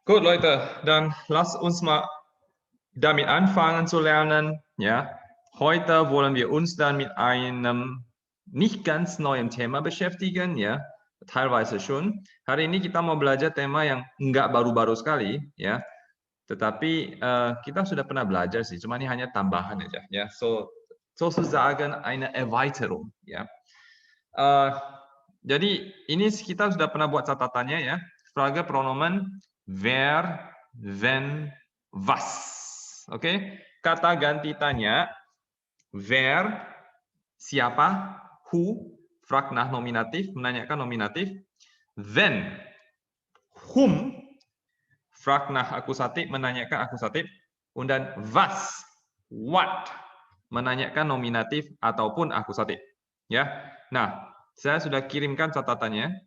Gut, Leute, dann lasst uns mal damit anfangen zu lernen. Ja, heute wollen wir uns dann mit einem nicht ganz neuen Thema beschäftigen, ya, teilweise schon. Hari ini kita mau belajar tema yang nggak baru-baru sekali, ya, tetapi kita sudah pernah belajar sih, cuma ini hanya tambahan aja, ya. Sozusagen eine Erweiterung, ya. Jadi ini kita sudah pernah buat catatannya, ya. Frage pronomen wer, wenn, was. Oke, kata ganti tanya wer siapa, who, frag nach nominatif, menanyakan nominatif, wenn, whom, frag nach akusatif, menanyakan akusatif, dan was, what, menanyakan nominatif ataupun akusatif. Ya, nah saya sudah kirimkan catatannya.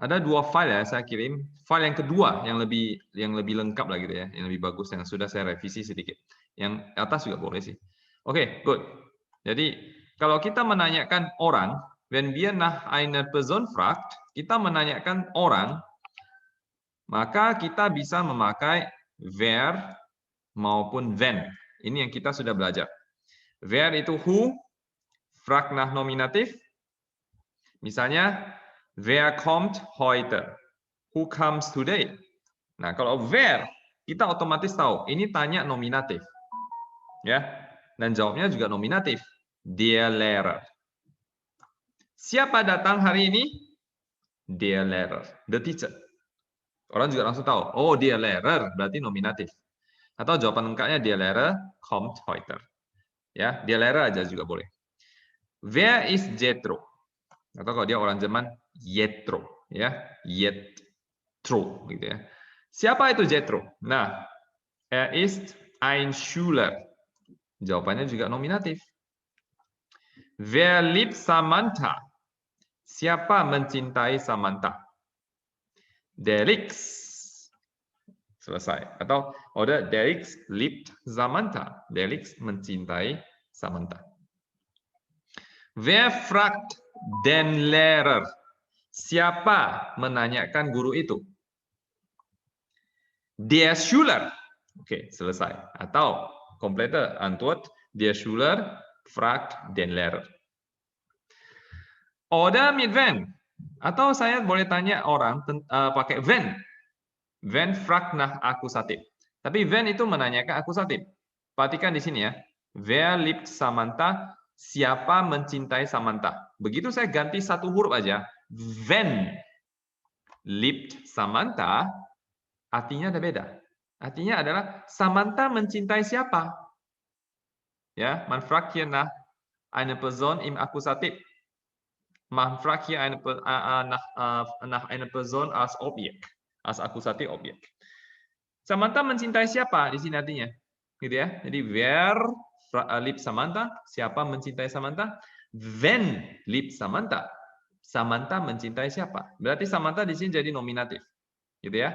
Ada dua file ya saya kirim. File yang kedua yang lebih lengkap lah gitu ya, yang lebih bagus yang sudah saya revisi sedikit. Yang atas juga boleh sih. Oke, good. Jadi kalau kita menanyakan orang, wenn wir nach einer Person fragt, kita menanyakan orang, maka kita bisa memakai wer maupun wenn. Ini yang kita sudah belajar. Wer itu who, frag nach nominatif. Misalnya, wer kommt heute? Who comes today? Nah, kalau where, kita otomatis tahu. Ini tanya nominatif. Ya, dan jawabnya juga nominatif. Der Lehrer. Siapa datang hari ini? Der Lehrer. The teacher. Orang juga langsung tahu. Oh, der Lehrer berarti nominatif. Atau jawaban lengkapnya der Lehrer kommt heute. Ya, der Lehrer aja juga boleh. Wer ist Jethro? Atau kalau dia orang Jerman, Jethro, ya, Jethro, gitu ya. Siapa itu Jethro? Nah, er ist ein Schüler. Jawabannya juga nominatif. Wer liebt Samantha? Siapa mencintai Samantha? Derix. Selesai. Atau oder Derix liebt Samantha. Derix mencintai Samantha. Wer fragt den Lehrer? Siapa menanyakan guru itu? Der Schüler. Oke, selesai. Atau komplette Antwort, der Schüler fragt den Lehrer. Oder mit wenn. Atau saya boleh tanya orang pakai wenn. Wenn fragt nach akusatif. Tapi wenn itu menanyakan akusatif. Perhatikan di sini ya. Wer liebt Samantha? Siapa mencintai Samantha? Begitu saya ganti satu huruf aja. Wenn liebt Samantha, artinya ada beda. Artinya adalah Samantha mencintai siapa? Ya, man fragt hier nach einer Person im Akkusativ. Man fragt hier nach einer Person als Objek, als Akkusativ Objek. Samantha mencintai siapa di sini artinya? Gitu ya. Jadi wer liebt Samantha? Siapa mencintai Samantha? Wenn liebt Samantha? Samantha mencintai siapa? Berarti Samantha di sini jadi nominatif. Gitu ya.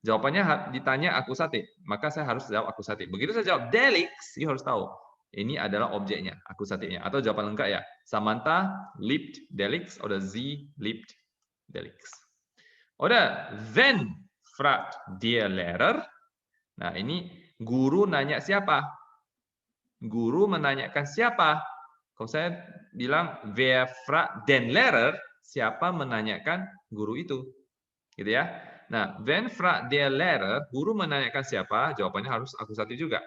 Jawabannya ditanya akusatif, maka saya harus jawab akusatif. Begitu saya jawab Delix, you harus tahu ini adalah objeknya, akusatifnya. Atau jawaban lengkap ya, Samantha liebt Delix oder sie liebt Delix. Oder wenn fragt der Lehrer. Nah, ini guru nanya siapa? Guru menanyakan siapa? Kalau saya bilang wer fragt den Lehrer, siapa menanyakan guru itu? Gitu ya. Nah, wenn fragt der Lehrer, guru menanyakan siapa? Jawabannya harus akusatif juga.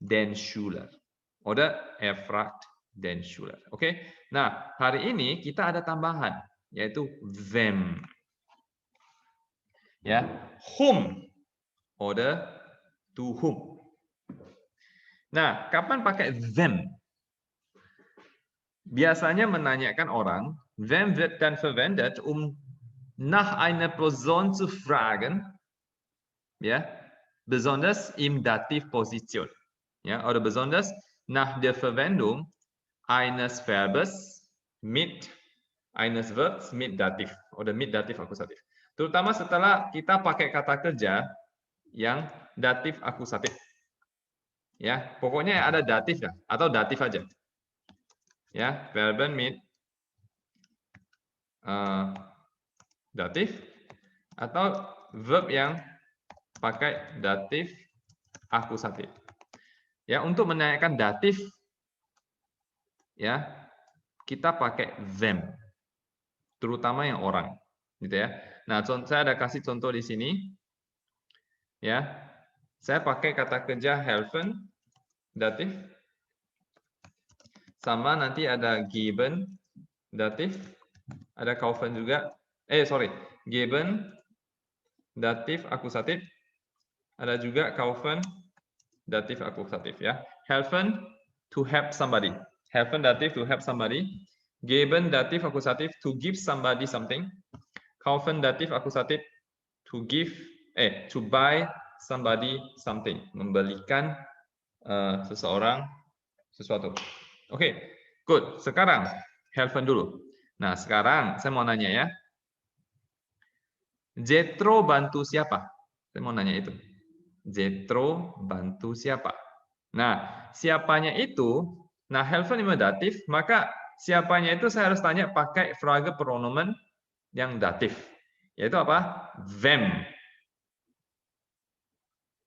Den Schüler. Oder er fragt den Schüler. Oke. Nah, hari ini kita ada tambahan yaitu wem. Ya, whom oder to whom. Nah, kapan pakai wem? Biasanya menanyakan orang, wem wird dann verwendet, nach einer Person zu fragen, ja, besonders im Dativposition, ja, oder besonders nach der Verwendung eines Verbes mit eines Verbs mit Dativ oder mit Dativ akusatif. Terutama setelah kita pakai kata kerja yang datif akusatif. Ya, pokoknya ada datif ya, atau datif aja. Ya, Verben mit Dativ atau verb yang pakai datif akusatif. Ya, untuk menanyakan datif ya, kita pakai them. Terutama yang orang, gitu ya. Nah, saya ada kasih contoh di sini. Ya. Saya pakai kata kerja helfen datif sama nanti ada given datif, ada kaufen juga. Given datif akusatif, ada juga kaufen datif akusatif ya. Helfen to help somebody. Helfen datif to help somebody. Given datif akusatif to give somebody something. Kaufen datif akusatif to buy somebody something. Membelikan seseorang sesuatu. Oke, good. Sekarang helfen dulu. Nah, sekarang saya mau nanya ya. Jethro bantu siapa? Saya mau nanya itu. Jethro bantu siapa? Nah, siapanya itu, nah helfen ini datif, maka siapanya itu saya harus tanya pakai frage pronomen yang datif. Yaitu apa? Them.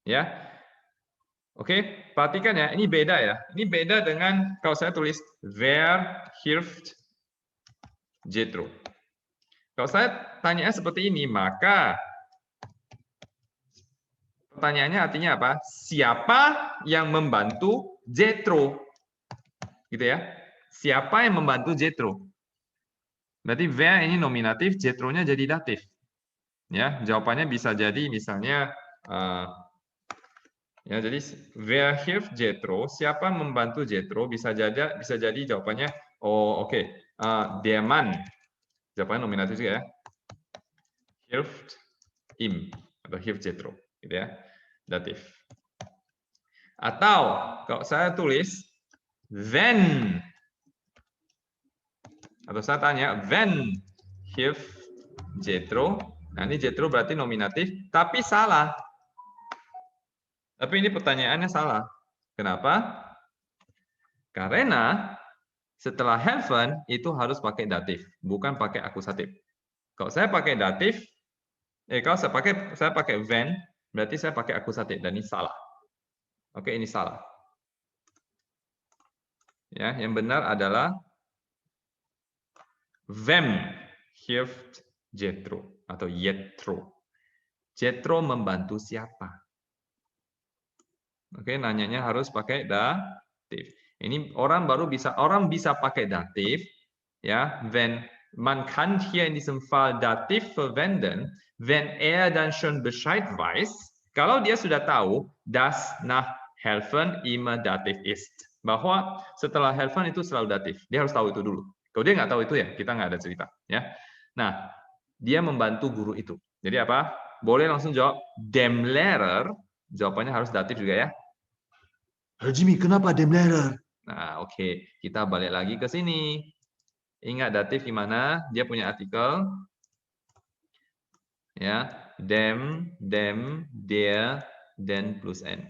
Ya. Oke, perhatikan ya, ini beda ya. Ini beda dengan kalau saya tulis wer hilft Jethro. Kalau saya tanya seperti ini, maka pertanyaannya artinya apa? Siapa yang membantu Jethro? Gitu ya. Siapa yang membantu Jethro? Berarti wer ini nominatif, Jethro-nya jadi datif. Ya, jawabannya bisa jadi misalnya ya, jadi wer hilft Jethro, siapa membantu Jethro, bisa jadi jawabannya oke. Der Mann. Jawabannya nominatif juga ya. Hilft ihm atau hilft Jethro, gitu ya. Datif. Atau kalau saya tulis wenn, atau saya tanya when hilft Jethro, nah ini Jethro berarti nominatif, tapi salah. Tapi ini pertanyaannya salah. Kenapa? Karena setelah helfen itu harus pakai datif, bukan pakai akusatif. Kalau saya pakai datif, kalau saya pakai when, berarti saya pakai akusatif dan ini salah. Oke, ini salah. Ya, yang benar adalah wem hilft Jethro atau Jethro. Jethro membantu siapa? Oke, nanyanya harus pakai datif. Ini orang bisa pakai datif ya, wenn man kann hier in diesem Fall dativ verwenden, wenn dann schon Bescheid weiß, kalau dia sudah tahu das nach helfen immer dativ ist. Bahwa setelah helfen itu selalu datif. Dia harus tahu itu dulu. Kalau dia nggak tahu itu ya, kita nggak ada cerita ya. Nah, dia membantu guru itu. Jadi apa? Boleh langsung jawab dem Lehrer. Jawabannya harus datif juga ya. Jimmy, kenapa dem Lehrer? Nah, oke. Kita balik lagi ke sini. Ingat datif gimana? Dia punya artikel. Ya, dem, der, den plus n.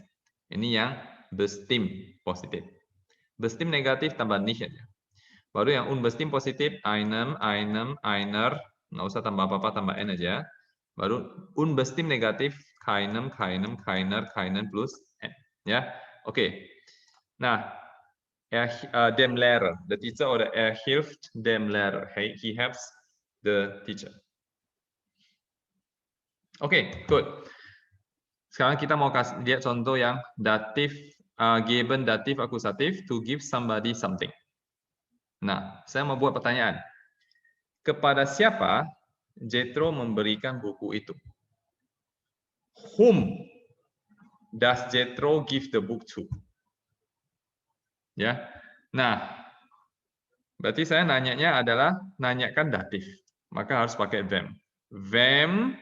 Ini yang bestim positif. Bestim negatif tambah nicht aja. Baru yang unbestim positif einem, einer, nggak usah tambah apa-apa, tambah n aja. Baru unbestim negatif keinem, keiner, keinen plus n. Ya, oke. Nah, dem Lehrer, the teacher, oder hilft dem Lehrer. He helps the teacher. Oke, good. Sekarang kita mau kasih lihat contoh yang datif, given datif akusatif to give somebody something. Nah, saya mau buat pertanyaan. Kepada siapa Jethro memberikan buku itu? Whom does Jethro give the book to? Ya. Nah, berarti saya nanyanya adalah nanyakan datif. Maka harus pakai them. Wem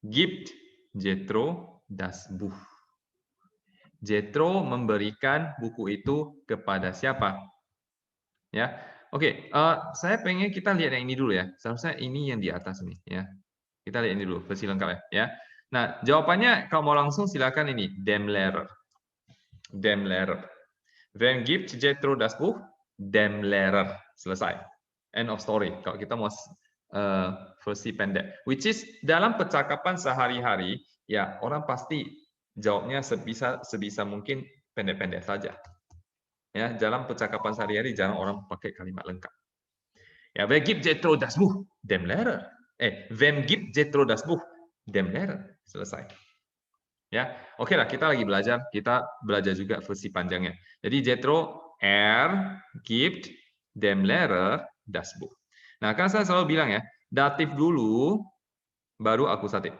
gibt Jethro das Buch? Jethro memberikan buku itu kepada siapa? Ya, oke. Saya pengen kita lihat yang ini dulu ya. Seharusnya ini yang di atas nih, ya. Kita lihat ini dulu versi lengkap ya. Nah, jawabannya kalau mau langsung silakan ini dem Lehrer. Dem Lehrer. Wem gibt Jethro das Buch? Dem Lehrer. Selesai. End of story. Kalau kita mau versi pendek. Which is dalam percakapan sehari-hari, ya orang pasti jawabnya sebisa mungkin pendek-pendek saja. Ya, dalam percakapan sehari-hari jarang orang pakai kalimat lengkap. Ja, wer gibt Jethro das Buch? Dem Lehrer. Wem gibt Jethro das Buch? Dem Lehrer. Selesai. Ya, oke lah, kita lagi belajar. Kita belajar juga versi panjangnya. Jadi Jethro gibt dem Lehrer das Buch. Nah, kan saya selalu bilang ya, datif dulu, baru akusatif.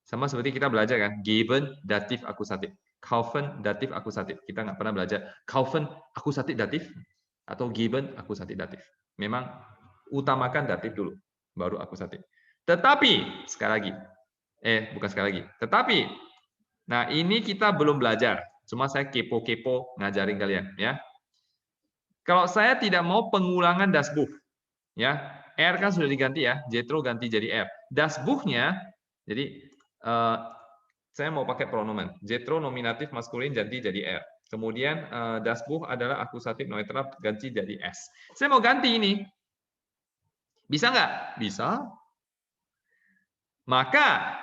Sama seperti kita belajar kan, geben datif akusatif, kaufen datif akusatif. Kita nggak pernah belajar kaufen akusatif datif atau geben akusatif datif. Memang utamakan datif dulu, baru akusatif. Tetapi sekali lagi, bukan sekali lagi. Tetapi, nah ini kita belum belajar. Cuma saya kepo-kepo ngajarin kalian, ya. Kalau saya tidak mau pengulangan das Buch, ya, R kan sudah diganti ya, Jethro ganti jadi R. Das Buch-nya, jadi saya mau pakai pronomen. Jethro nominatif maskulin ganti jadi R. Kemudian das Buch adalah akusatif netral ganti jadi S. Saya mau ganti ini. Bisa nggak? Bisa. Maka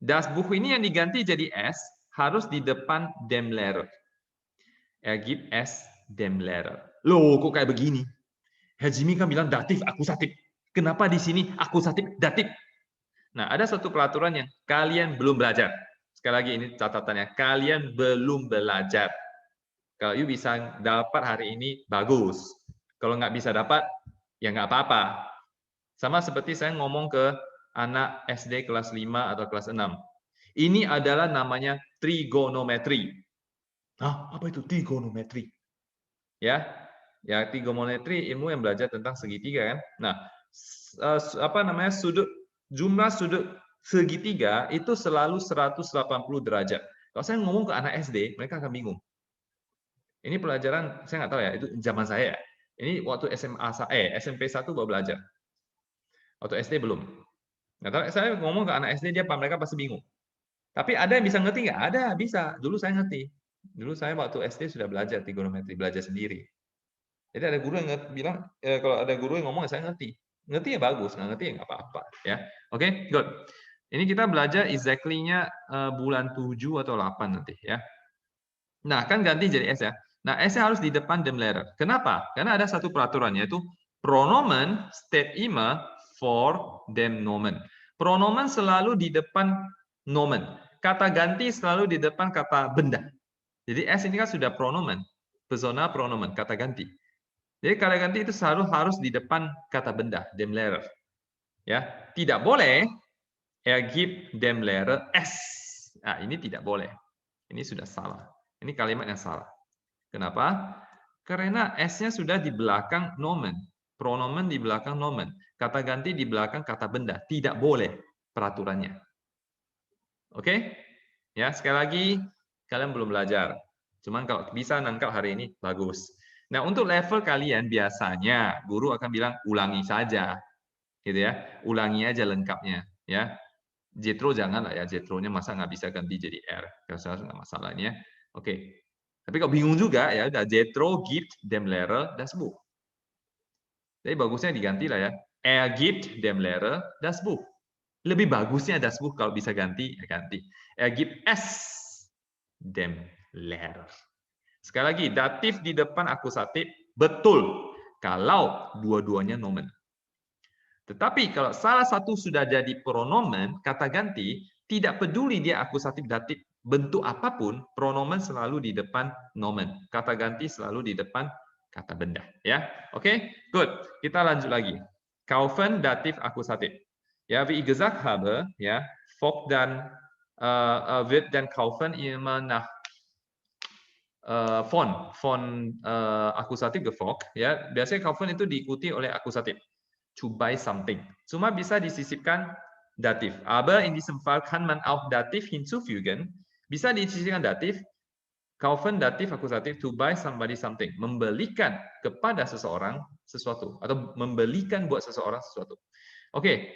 das Buch ini yang diganti jadi S harus di depan dem Lehrer. Gibt S dem Lehrer. Loh, kok kayak begini? Herr Jimmy kan bilang datif akusatif. Kenapa di sini akusatif datif? Nah, ada satu peraturan yang kalian belum belajar. Sekali lagi ini catatannya, kalian belum belajar. Kalau you bisa dapat hari ini, bagus. Kalau nggak bisa dapat, ya nggak apa-apa. Sama seperti saya ngomong ke anak SD kelas 5 atau kelas 6. Ini adalah namanya trigonometri. Hah, apa itu trigonometri? Ya, trigonometri ilmu yang belajar tentang segitiga kan. Nah, apa namanya jumlah sudut segitiga itu selalu 180 derajat. Kalau saya ngomong ke anak SD, mereka akan bingung. Ini pelajaran saya nggak tahu ya, itu zaman saya. Ini waktu SMP 1 baru belajar. Waktu SD belum. Nggak tahu, saya ngomong ke anak SD mereka pasti bingung. Tapi ada yang bisa ngerti nggak? Ada, bisa. Dulu saya ngerti. Dulu saya waktu SD sudah belajar trigonometri, belajar sendiri. Jadi ada guru yang bilang, kalau ada guru yang ngomong saya ngerti. Ngerti ya bagus, nggak ngerti ya nggak apa-apa. Ya, oke, good. Ini kita belajar exactly-nya bulan 7 atau 8 nanti ya. Nah, kan ganti jadi S ya. Nah, S-nya harus di depan dem Lehrer. Kenapa? Karena ada satu peraturan, yaitu pronomen steht immer vor dem Nomen. Pronomen selalu di depan nomen. Kata ganti selalu di depan kata benda. Jadi S ini kan sudah pronomen. Personal pronomen, kata ganti. Jadi kata ganti itu selalu harus di depan kata benda, dem Lehrer. Ya, tidak boleh gibt dem Lehrer S. Nah, ini tidak boleh. Ini sudah salah. Ini kalimat yang salah. Kenapa? Karena S-nya sudah di belakang nomen. Pronomen di belakang nomen. Kata ganti di belakang kata benda. Tidak boleh peraturannya. Oke? Ya, sekali lagi, kalian belum belajar. Cuman kalau bisa nangkap hari ini, bagus. Nah, untuk level kalian biasanya guru akan bilang ulangi saja. Gitu ya. Ulangi aja lengkapnya, ya. Jethro jangan lah ya, Jethro-nya masa nggak bisa ganti jadi R. Kalau nggak masalahnya. Oke. Tapi kalau bingung juga ya udah Jethro gibt dem Lehrer das Buch. Jadi bagusnya diganti lah ya. Gibt dem Lehrer das Buch. Lebih bagusnya das Buch kalau bisa ganti, ya ganti. Gibt es dem Lehrer. Sekali lagi, datif di depan akusatif betul kalau dua-duanya nomen. Tetapi kalau salah satu sudah jadi pronomen, kata ganti, tidak peduli dia akusatif datif, bentuk apapun, pronomen selalu di depan nomen. Kata ganti selalu di depan kata benda. Ya, oke, good. Kita lanjut lagi. Kaufen datif akusatif. Ya, wie ich gesagt habe, ya, folgt dan wird dan kaufen immer nach von akusatif gefolgt. Ya, biasanya kaufen itu diikuti oleh akusatif. To buy something. Cuma bisa disisipkan datif. Aber in diesem Fall kann man auch datif hinzufügen. Bisa disisipkan datif. Kaufen datif akusatif to buy somebody something. Membelikan kepada seseorang sesuatu atau membelikan buat seseorang sesuatu. Oke.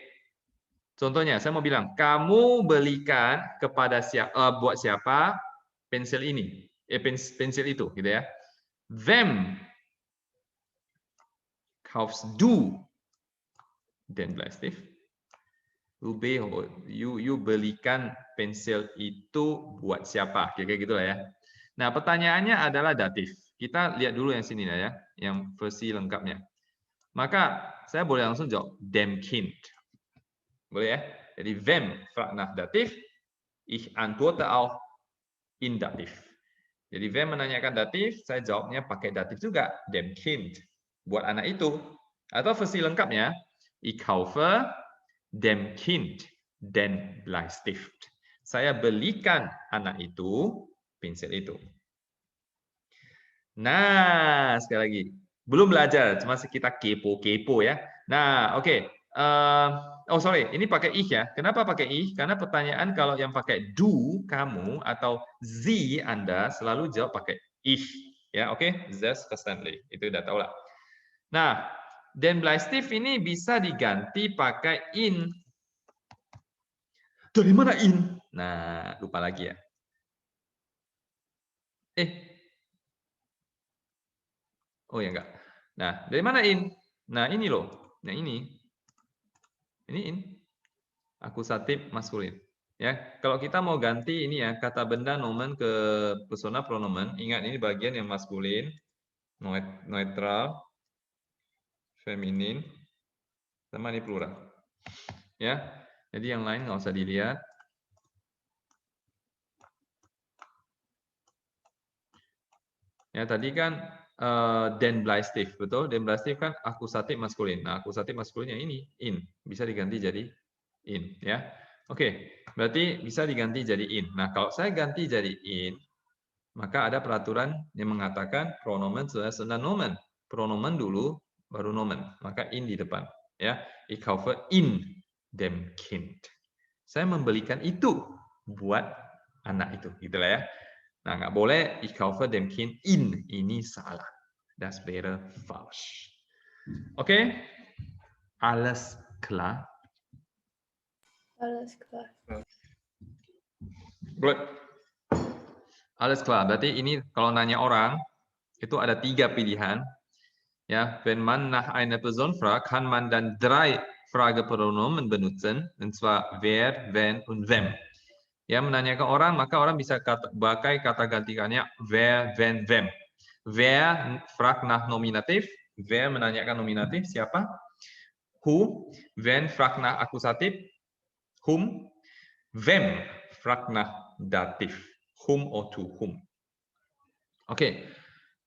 Contohnya saya mau bilang, kamu belikan kepada buat siapa pensil ini? Pensil itu gitu ya. Wem kaufst du Den Bleistift. You belikan pensil itu buat siapa? Kira-kira gitu lah ya. Nah, pertanyaannya adalah datif. Kita lihat dulu yang sini ya, yang versi lengkapnya. Maka saya boleh langsung jawab dem Kind. Boleh ya? Jadi wem fragt nach datif, ich antworte auch in datif. Jadi wem menanyakan datif, saya jawabnya pakai datif juga, dem Kind. Buat anak itu. Atau versi lengkapnya, ich kaufe dem Kind den Bleistift. Saya belikan anak itu pensil itu. Nah, sekali lagi. Belum belajar, cuma kita kepo-kepo ya. Nah, oke. Oh, sorry. Ini pakai ich ya. Kenapa pakai ich? Karena pertanyaan kalau yang pakai du, kamu, atau sie, Anda, selalu jawab pakai ich. Ya, oke? Selbstverständlich. Itu udah tahu lah. Nah, den Bleistift ini bisa diganti pakai in. Dari mana in? Nah, lupa lagi ya. Oh ya enggak. Nah, dari mana in? Nah, ini loh. Nah, ini. Ini in. Akusatif maskulin. Ya, kalau kita mau ganti ini ya, kata benda nomen ke persona pronomen, ingat ini bagian yang maskulin, neutral, feminin, sama ini plural. Ya. Jadi yang lain nggak usah dilihat. Ya, tadi kan den Bleistift, betul? Den Bleistift kan akusatif maskulin. Nah, akusatif maskulinnya ini in, bisa diganti jadi in, ya. Oke, berarti bisa diganti jadi in. Nah, kalau saya ganti jadi in, maka ada peraturan yang mengatakan pronomen setelah nomen. Pronomen dulu baru nomen, maka in di depan, ya. Ich kaufe in dem Kind. Saya membelikan itu buat anak itu, gitulah ya. Nah, nggak boleh ich kaufe dem Kind in. Ini salah. Das wäre falsch. Oke? Alles klar? Alles klar. Good. Alles klar. Berarti ini kalau nanya orang, itu ada 3 pilihan. Ja, wenn man nach einer Person fragt, kann man dann 3 Fragepronomen benutzen, und zwar wer, wenn, und wem. Ya, menanyakan orang, maka orang bisa pakai kata gantikannya wer, wenn, wem. Wer fragt nach Nominativ, wer menanyakan nominatif, siapa? Who, when fragt nach Akusatif, whom, wem fragt nach Dativ, whom or to whom. Oke.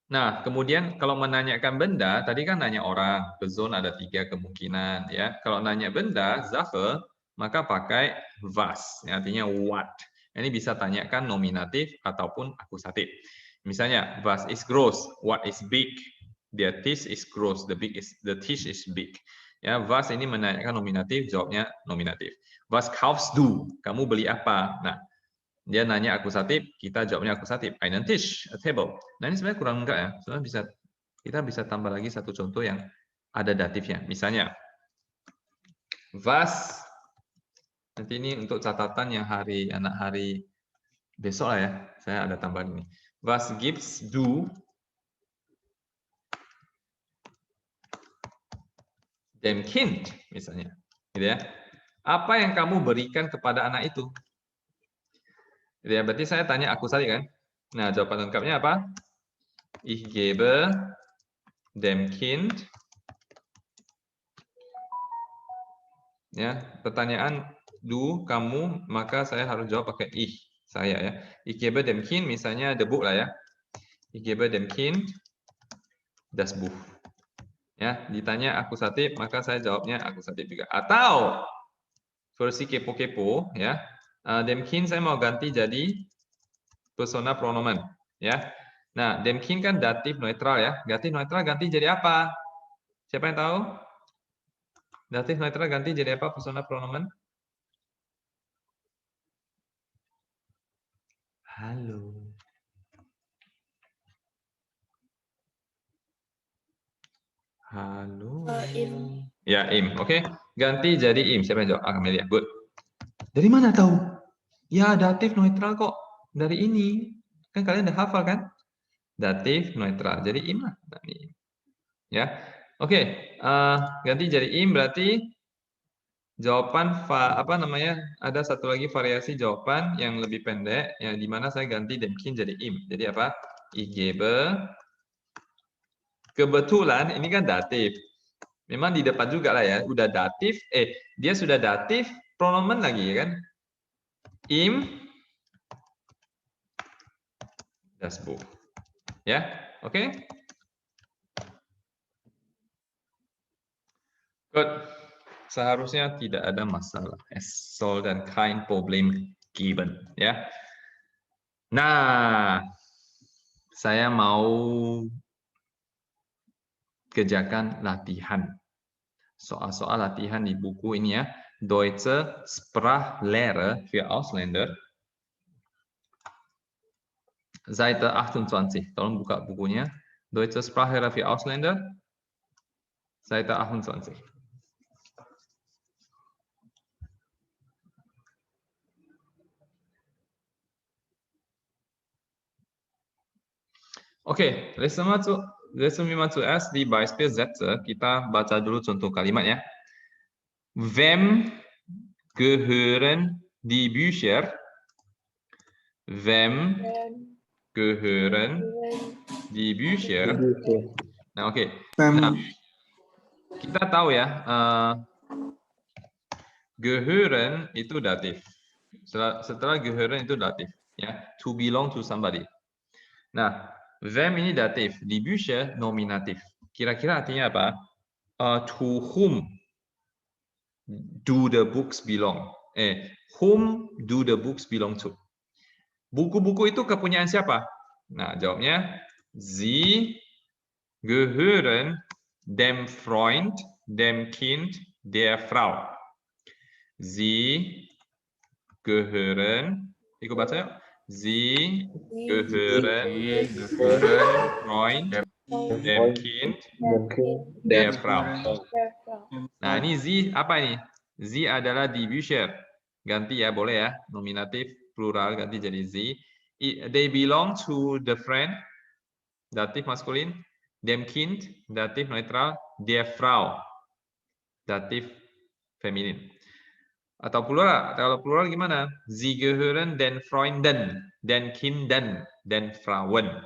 Nah, kemudian kalau menanyakan benda, tadi kan nanya orang, person ada 3 kemungkinan ya. Kalau nanya benda, Sache, maka pakai was, ya, artinya what. Ini bisa tanyakan nominatif ataupun akusatif. Misalnya, was is gross, what is big, the dish is gross, the dish is big. Ya, was ini menanyakan nominatif, jawabnya nominatif. Was kaufst du? Kamu beli apa? Nah, dia nanya akusatif, kita jawabnya akusatif. Einen Tisch, a table. Nah, ini sebenarnya kurang enggak ya. Sebenarnya kita bisa tambah lagi satu contoh yang ada datifnya. Misalnya, was, nanti ini untuk catatan yang anak hari besok lah ya. Saya ada tambahan ini. Was gibst du dem Kind, misalnya. Gitu ya. Apa yang kamu berikan kepada anak itu? Ya, berarti saya tanya akusatif kan? Nah, jawaban lengkapnya apa? Ich gebe dem Kind. Ya, pertanyaan du, kamu, maka saya harus jawab pakai ich, saya ya. Ich gebe dem Kind, misalnya the book lah ya. Ich gebe dem Kind das Buch. Ya, ditanya akusatif, maka saya jawabnya akusatif juga. Atau versi kepo-kepo ya. Dem Kind saya mau ganti jadi persona pronomen ya. Nah, dem Kind kan datif netral ya. Datif netral ganti jadi apa? Siapa yang tahu? Datif netral ganti jadi apa persona pronomen? Halo. Halo. Im. Ya, im. Oke. Ganti jadi im. Siapa yang jawab? Amelia. Good. Dari mana tahu? Ya, datif netral kok. Dari ini. Kan kalian udah hafal kan? Datif netral. Jadi im lah. Nah, ini. Ya. Oke. Ganti jadi im berarti Jawaban apa namanya? Ada satu lagi variasi jawaban yang lebih pendek, yang dimana saya ganti dem kind jadi im. Jadi apa? Ich gebe. Kebetulan ini kan datif. Memang di depan juga lah ya. Udah datif. Dia sudah datif. Pronomen lagi ya kan? Im das Buch. Ya, oke? Good. Seharusnya tidak ada masalah. Soll dan kein Problem geben. Ya. Nah, saya mau kerjakan latihan. Soal-soal latihan di buku ini ya. Deutsche Sprachlehre für Ausländer. Seite 28. Tolong buka bukunya. Deutsche Sprachlehre für Ausländer. Seite 28. Oke, lesen wir mal zuerst die Beispielsätze. Kita baca dulu contoh kalimat ya. Wem gehören die Bücher? Wem gehören die Bücher? Nah, oke. Nah, kita tahu ya, gehören itu datif. Setelah gehören itu datif, ya, to belong to somebody. Nah, wem ini datif, die Bücher nominatif. Kira-kira artinya apa? To whom do the books belong? Whom do the books belong to? Buku-buku itu kepunyaan siapa? Nah, jawabnya Sie gehören dem Freund, dem Kind, der Frau. Sie gehören, ikut baca yuk. Sie gehören dem Freund, dem Kind, der Frau. Nah, ini Sie apa ini? Sie adalah die Bücher. Ganti ya, boleh ya. Nominatif, plural, ganti jadi Sie. They belong to the friend, datif maskulin. Dem Kind, datif netral. Der Frau, datif feminin. Atau plural, kalau plural gimana? Sie gehören den Freunden, den Kindern, den Frauen.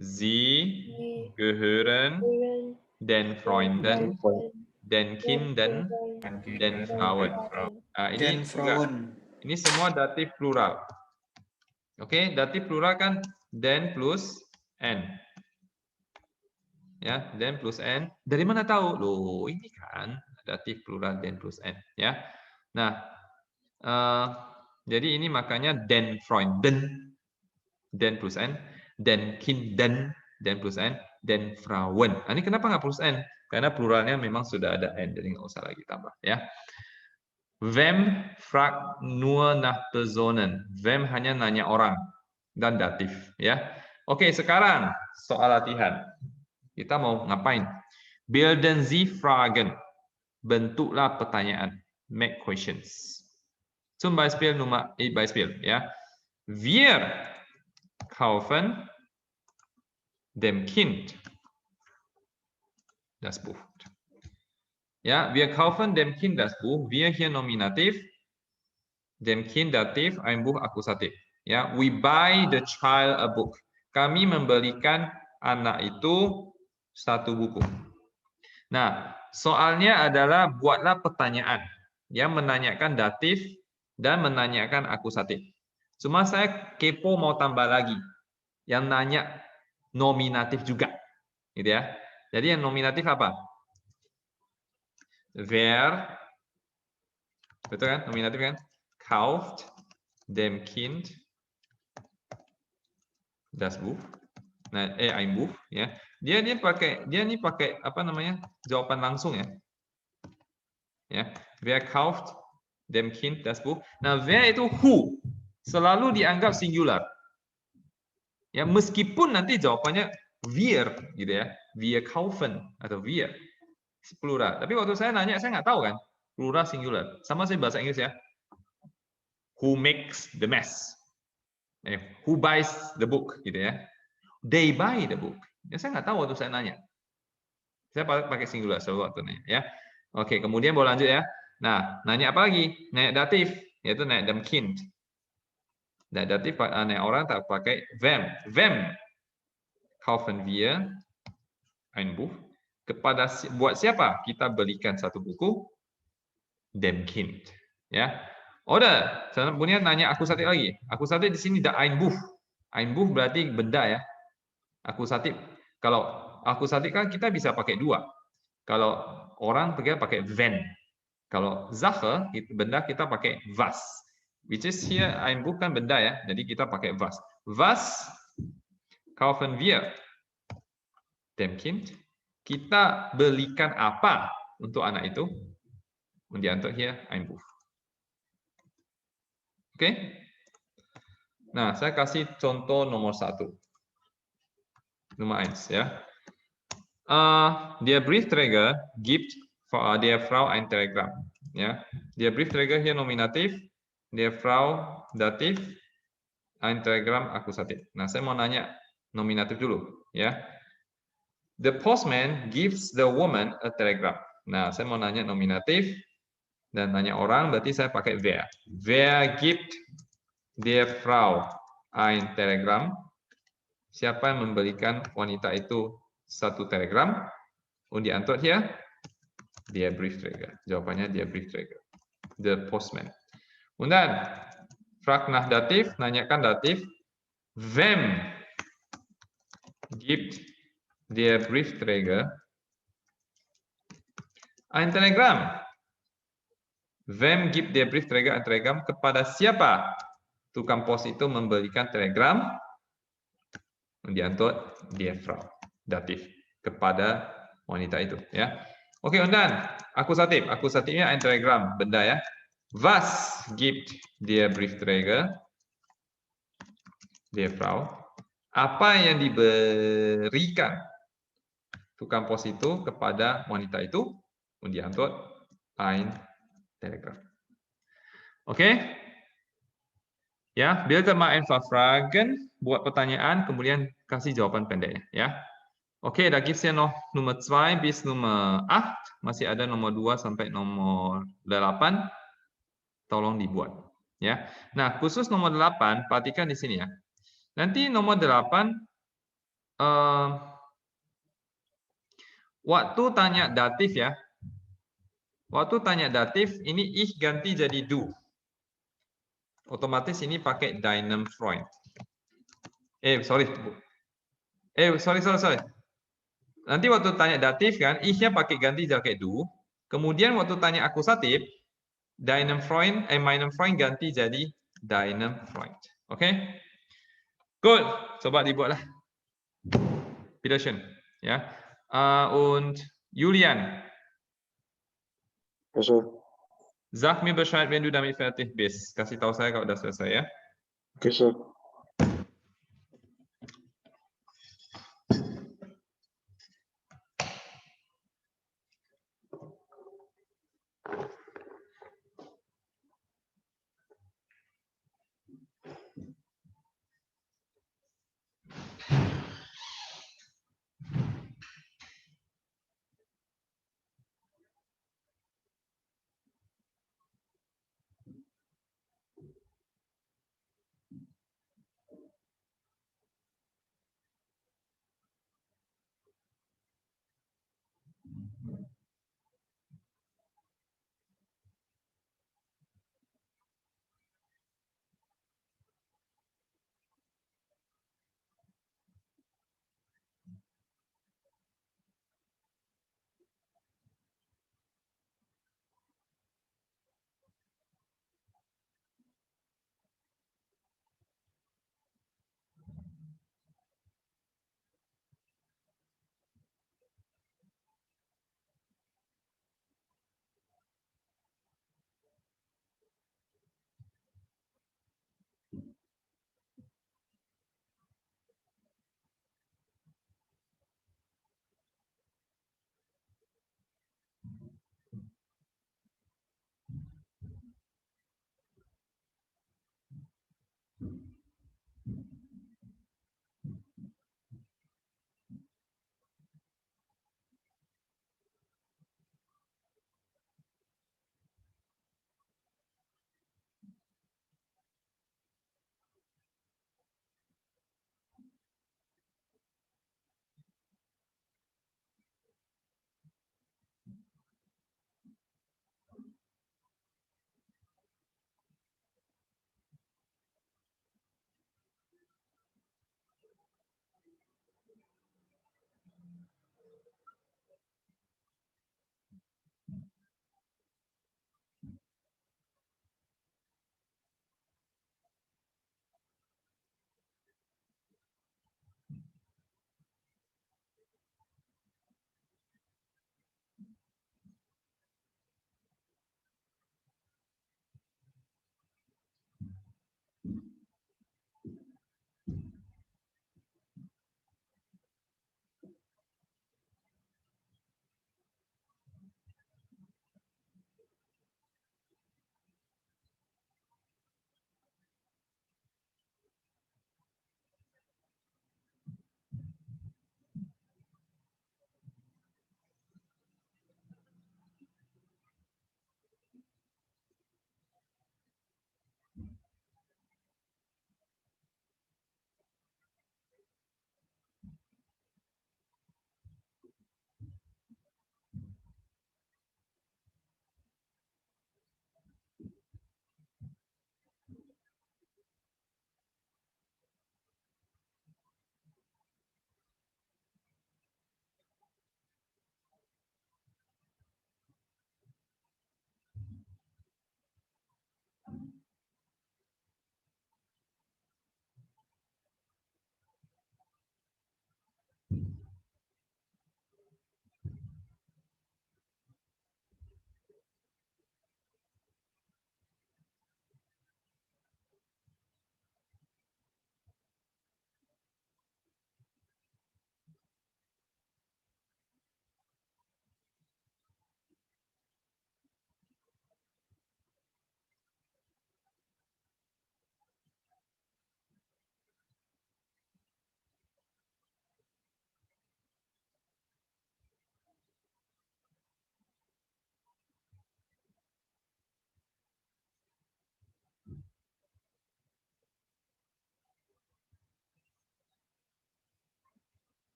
Sie gehören den Freunden, den Kindern, den Frauen. Nah, ini juga, ini semua datif plural. Oke, datif plural kan den plus n. Ya, den plus n. Dari mana tahu? Loh, ini kan datif plural den plus n, ya. Nah, jadi ini makanya den Freunden, den plus n, den Kindern, den plus n, den Frauen. Nah, ini kenapa nggak plus n? Karena pluralnya memang sudah ada n, jadi nggak usah lagi tambah, ya. Wem fragt nur nach Personen. Wem hanya nanya orang dan datif, ya. Oke, sekarang soal latihan. Kita mau ngapain? Bilden Sie Fragen. Bentuklah pertanyaan. Make questions. Zum Beispiel Beispiel, ja. Wir kaufen dem Kind das Buch. Ja, wir kaufen dem Kind das Buch. Wir hier Nominativ, dem Kind Dativ, ein Buch Akusatif. Ya, we buy the child a book. Kami membelikan anak itu satu buku. Nah, soalnya adalah buatlah pertanyaan yang menanyakan datif dan menanyakan akusatif. Cuma saya kepo mau tambah lagi yang nanya nominatif juga, gitu ya. Jadi yang nominatif apa? Wer, betul kan? Nominatif kan? Kauft dem Kind das Buch. Nah, ein Buch, ya. Dia pakai apa namanya? Jawaban langsung ya. Ya, wer kauft dem Kind das Buch? Nah, wer itu who selalu dianggap singular. Ya, meskipun nanti jawabannya wir gitu ya. Wir kaufen atau wir plural. Tapi waktu saya nanya saya nggak tahu kan plural singular. Sama saya bahasa Inggris ya. Who makes the mess? Who buys the book gitu ya. They buy the book. Ya, saya nggak tahu waktu saya nanya. Saya pakai singular selalu waktu nanya ya. Oke, kemudian boleh lanjut ya. Nah, nanya apa lagi? Nanya datif, yaitu nanya dem Kind. Nanya datif, nanya orang tak pakai wem. Wem kaufen wir ein Buch. Buat siapa kita belikan satu buku? Dem Kind. Ya. Oder, kemudian nanya akusatif lagi. Akusatif di sini ada ein Buch. Ein Buch berarti benda ya. Akusatif. Kalau akusatif kan kita bisa pakai dua. Kalau orang pakai wenn. Kalau Sache, benda kita pakai was. Which is here, ein Buch kan benda ya. Jadi kita pakai was. Was kaufen wir dem Kind? Kita belikan apa untuk anak itu? Und die Antwort hier, ein Buch. Oke? Nah, saya kasih contoh nomor 1. Nummer 1 ya. Der Briefträger gibt der Frau ein Telegramm. Ja, der Briefträger hier Nominativ, der Frau Dativ, ein Telegramm Akusatif. Nah, saya mau nanya nominatif dulu, ya. The postman gives the woman a telegram. Nah, saya mau nanya nominatif dan nanya orang, berarti saya pakai wer. Wer gibt der Frau ein Telegramm? Siapa yang memberikan wanita itu satu telegram? Und die Antwort hier, der Briefträger. Jawabannya der Briefträger. The postman. Und dann, frag nach Dativ, nanyakan datif. Wem gibt der Briefträger ein Telegramm? Wem gibt der Briefträger ein Telegramm? Kepada siapa tukang pos itu memberikan telegram? Und die Antwort, der Frau. Datif. Kepada wanita itu. Ya. Oke, und dann, akusatif. Akusatifnya ein Telegramm, benda ya. Was gibt der Briefträger der Frau? Apa yang diberikan tukang pos itu kepada wanita itu? Und die Antwort, ein Telegramm. Oke? Ya, bitte mal einfach fragen, buat pertanyaan, kemudian kasih jawaban pendeknya. Ya. Oke, da gibt's ja noch Nummer 2 bis Nummer 8. Masih ada nomor 2 sampai nomor 8. Tolong dibuat. Ya. Nah, khusus nomor 8, perhatikan di sini ya. Nanti nomor 8, waktu tanya datif ya. Waktu tanya datif, ini ich ganti jadi du. Otomatis ini pakai deinem Freund. Sorry. Sorry. Nanti waktu tanya datif kan, ich-nya pakai ganti pakai du. Kemudian waktu tanya akusatif, deinem Freund, meinem Freund ganti jadi deinem Freund. Oke? Good. Coba dibuatlah. Bitteschön. Ya. Und Julian. Oke, Sir. Sag mir Bescheid, wenn du damit fertig bist. Kasih tahu saya kalau udah selesai ya. Oke, Sir.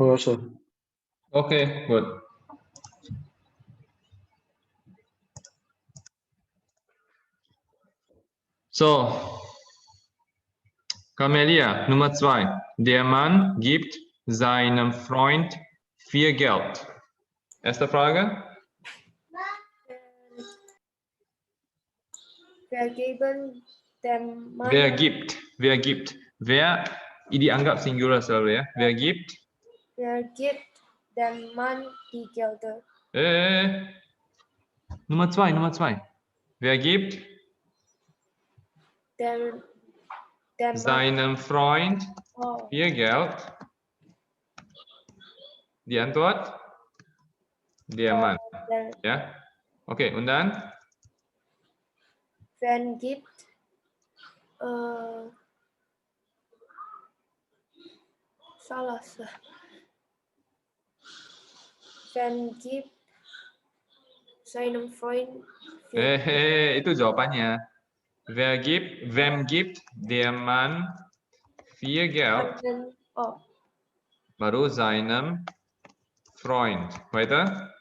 Oh, sir. Okay, good. So, Camelia, Nummer 2. Der Mann gibt seinem Freund viel Geld. Erste Frage. Wer geben dem Mann Wer gibt? Wer gibt? Wer dianggap singular selalu ya. Wer gibt? wer gibt dem Mann die Gelder? Nummer 2, Nummer 2. Wer gibt Der Mann, seinem Freund oh, viel Geld? Die Antwort? Der Mann. der, Ja. Okay, und dann? wen gibt salah sir. Wen gibt seinem Freund Itu jawabannya. Wem gibt der Mann viel Geld? oh, Baru seinem Freund. Weiter?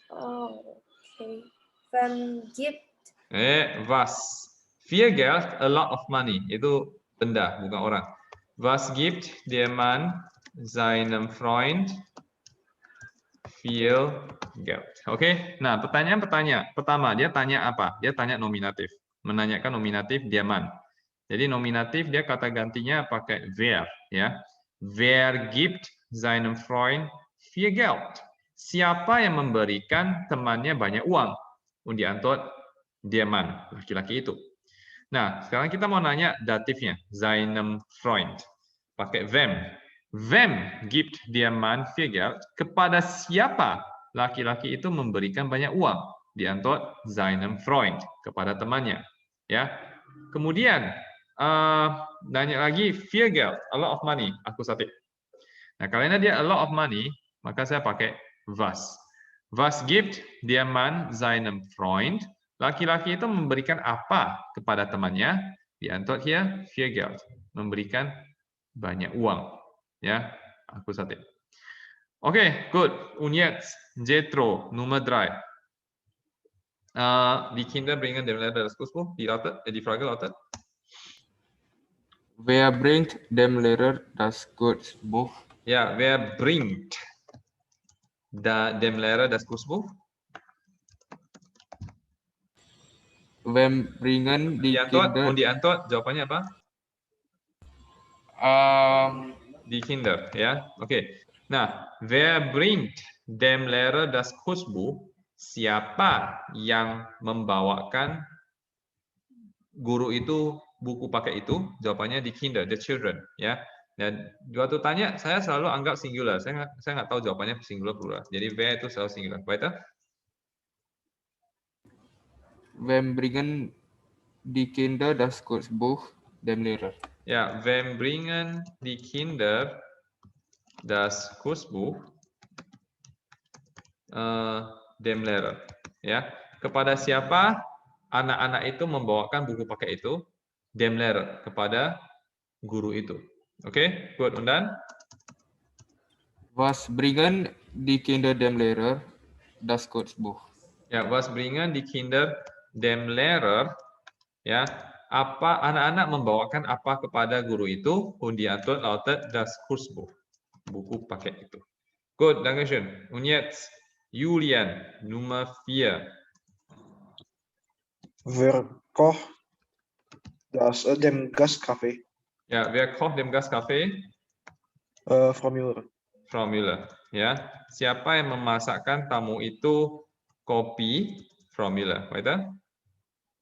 oh, okay. Wen gibt Was? Viel Geld, a lot of money. Itu benda, bukan orang. Was gibt der Mann seinem Freund viel Geld? Oke, nah pertanyaan pertama, dia tanya apa? Dia tanya nominatif. Menanyakan nominatif der Mann. Jadi nominatif dia kata gantinya pakai wer, ya. Wer gibt seinem Freund viel Geld? Siapa yang memberikan temannya banyak uang? Und die Antwort der Mann, laki-laki itu. Nah, sekarang kita mau nanya datifnya, seinem Freund. Pakai wem. Wem gibt der Mann viel Geld? Kepada siapa laki-laki itu memberikan banyak uang? Die Antwort seinem Freund, kepada temannya. Ya. Kemudian nanya lagi viel Geld, a lot of money, akusatif. Nah, karena dia a lot of money, maka saya pakai was. Was gibt der Mann seinem Freund? Laki-laki itu memberikan apa kepada temannya? Die Antwort hier viel Geld, memberikan banyak uang. Ya, akusatif. Okay, gut. Und jetzt Jethro, Nummer 3. Die Kinder bringen dem Lehrer das Kussbuch. Die Frage lautet? Wer bringt dem Lehrer das Kursbuch? Ja, wer bringt dem Lehrer das Kursbuch? Wem bringen die Kinder? Und die Antwort, jawabannya apa? Die Kinder, ya. Oke. Nah, wer bringt dem Lehrer das Kursbuch? Siapa yang membawakan guru itu buku pakai itu? Jawabannya die Kinder, the children, ya. Dan waktu tanya, saya selalu anggap singular. Saya nggak tahu jawabannya singular plural. Jadi wer itu selalu singular. Weiter? Wem bringen die Kinder das Kursbuch dem Lehrer? Ja, wem bringen die Kinder das Kursbuch dem Lehrer? Ya, kepada siapa anak-anak itu membawakan buku pakai itu? Dem Lehrer, kepada guru itu. Oke, gut. Und dann? Was bringen die Kinder dem Lehrer das Kursbuch? Ya, was bringen die Kinder dem Lehrer? Ya, apa anak-anak membawakan apa kepada guru itu? Und die Antwort lautet das Kursbuch. Buku pakai itu. Gut, dankeschön. Und jetzt Julian, Nummer 4. Wer kocht dem Gastcafé? Ja, wer kocht dem Gastcafé? Frau Müller. Frau Müller. Ya, siapa yang memasakkan tamu itu kopi? Frau Müller. Weiter?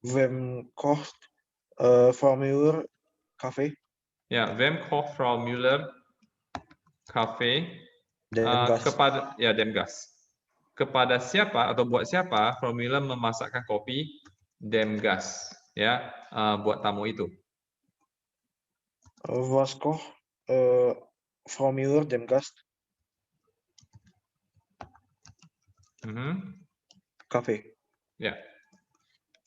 Wem kocht Frau Müller Kaffee? Ya, wem kocht Frau Müller Kaffee? Dem Gast. Kepada dem Gast. Kepada siapa atau buat siapa Frau Müller memasakkan kopi? dem Gast, ya, buat tamu itu. Was kocht Frau Müller dem Gast? Kafe. Ya.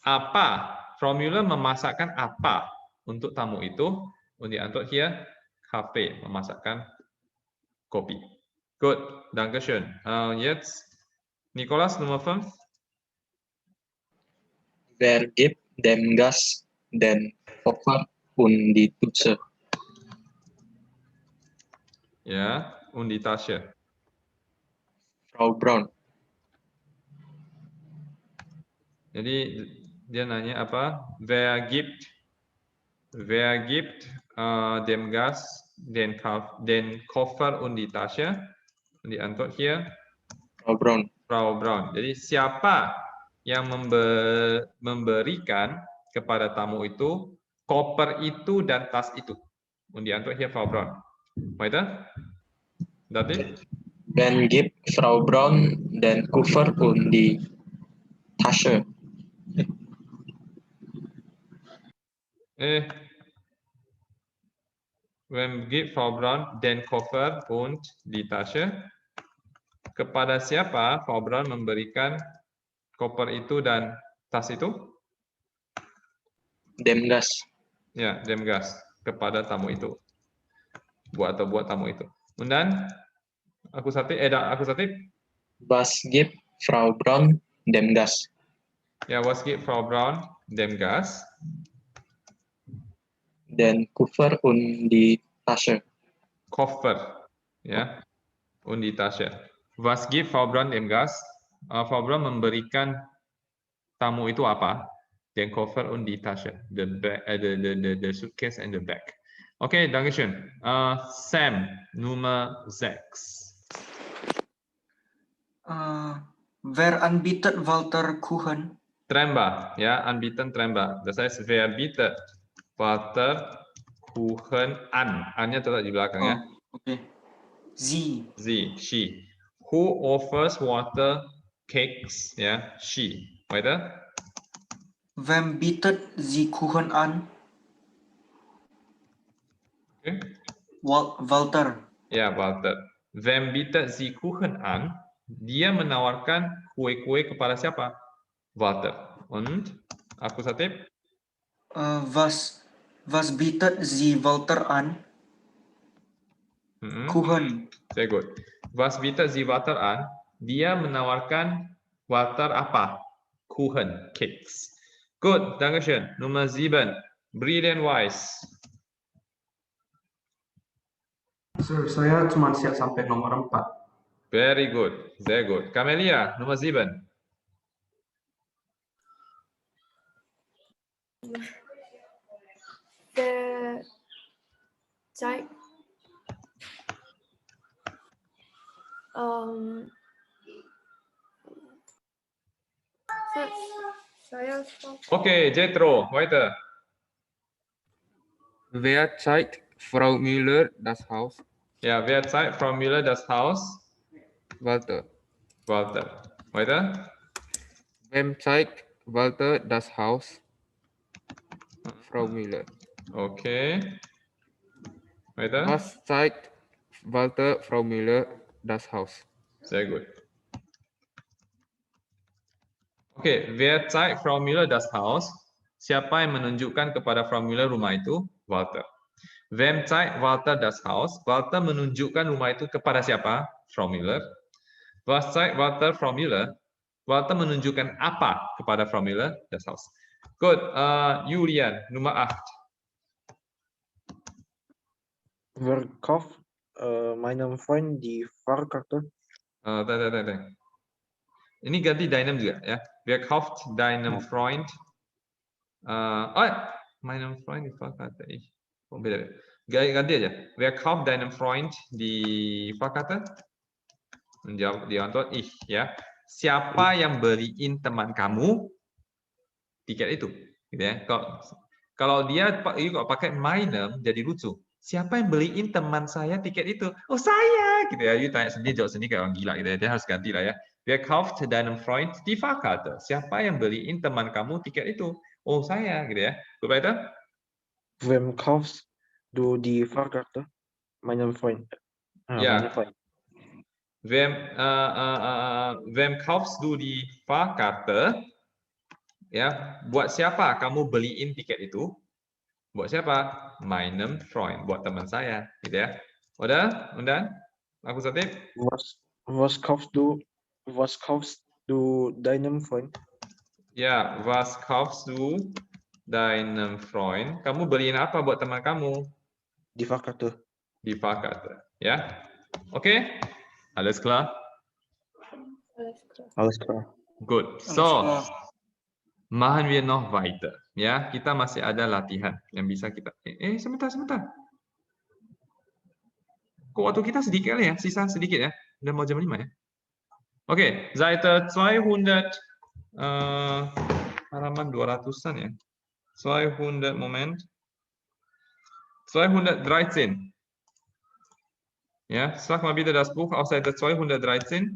Apa? Frau Müller memasakkan apa untuk tamu itu? Und die Antwort hier, Kaffee, memasakkan kopi. Gut, danke schön. Jetzt Nikolas Nummer 5. Wer gibt dem Gast den Koffer und die Tasche? Ya, und die Tasche. Frau Braun. Jadi dia nanya apa? Wer gibt dem Gast den Koffer und die Tasche? Und die Antwort hier, Frau Braun. Frau Braun. Jadi siapa yang memberikan kepada tamu itu koper itu dan tas itu? Und die Antwort hier, Frau Braun. Weiter? Dativ? Wer gibt Frau Braun den Koffer und die Tasche? Wem gibt Frau Braun den Koffer und die Tasche? Kepada siapa Frau Braun memberikan koper itu dan tas itu? Dem Gast. Ya, dem Gast. Kepada tamu itu. Buat tamu itu. Und dann akusatif. Was gibt Frau Braun dem Gast? Ja, was gibt Frau Braun dem Gast? Den Koffer und die Tasche. Koffer, ya, und die Tasche. Was gibt Frau Braun dem Gast? Frau Braun memberikan tamu itu apa? Den Koffer und die Tasche, the suitcase and the bag. Okay, danke schön. Sam, Nummer 6. Wer anbietet Walter Kuchen? Tremba, ya, anbieten Tremba. Das heißt, wer bietet Walter Kuchen an? An-nya tetap di belakang, ya. Okay. Sie. She. Who offers water cakes? Ya, she. Weiter. Wem bietet sie Kuchen an? Okay. Walter. Ya, Walter. Wem bietet sie Kuchen an? Dia menawarkan kue-kue kepada siapa? Walter. Und akusatif? Was bietet sie Walter an? Kuchen. Sehr gut. Was bietet sie Walter an? Dia menawarkan Walter apa? Kuchen, cakes. Gut, danke schön. Nummer 7. Brilliant Wise. Sir, saya cuma siap sampai nomor 4. Very good. Sehr gut. Camelia, Nummer 7. The type saya Okay, Jethro, weiter. Wer zeigt Frau Müller das Haus? Ja, wer zeigt Frau Müller das Haus? Walter. Walter. Weiter? Wem zeigt Walter das Haus? Frau Müller. Okay. Weiter? Was zeigt Walter Frau Müller das Haus? Sehr gut. Okay, wer zeigt Frau Müller das Haus? Siapa yang menunjukkan kepada Frau Müller rumah itu? Walter. Wem zeigt Walter das Haus? Walter menunjukkan rumah itu kepada siapa? Frau Müller. Was zeigt Walter Frau Müller? Walter menunjukkan apa kepada Frau Müller? Das Haus. Gut, Julian, Nummer 8. Wer kauft meinem Freund die Fahrkarte? Ini ganti deinem juga ya. Wer kauft deinem Freund? Meinem Freund die Fahrkarte. Beda. Ganti aja. Wer kauft deinem Freund die Fahrkarte? Menjawab di antwort ich ya. Siapa yang beliin teman kamu tiket itu? Gitu ya. Kalau dia pakai meinem jadi lucu. Siapa yang beliin teman saya tiket itu? Oh, saya, gitu ya. You tanya sendiri, jawab sendiri kayak orang gila gitu ya. Dia harus ganti lah ya. Wer kauft deinem Freund die Fahrkarte? Siapa yang beliin teman kamu tiket itu? Oh, saya, gitu ya. Gut weiter? Wem kaufst du die Fahrkarte? Meinem Freund. Ja. Meinem Freund. Wem kaufst du die Fahrkarte? Ya, buat siapa kamu beliin tiket itu? Buat siapa? Meinem Freund, buat teman saya, gitu ya. Udah? Undan? Akusatif? Was kaufst du deinem Freund? Ya, was kaufst du deinem Freund? Kamu beliin apa buat teman kamu? Die Fahrkarte. Die Fahrkarte, ya. Oke? Alles klar? Alles klar. Alles klar. Gut. So, machen wir noch weiter. Ya, kita masih ada latihan yang bisa kita. Sebentar. Kok waktu kita sedikit kali ya? Sisa sedikit ya. Udah mau jam 5 ya. Oke, Seite 200 halaman 200-an ya. 200 Moment. 213. Ja, sag mal bitte das Buch auf Seite 213.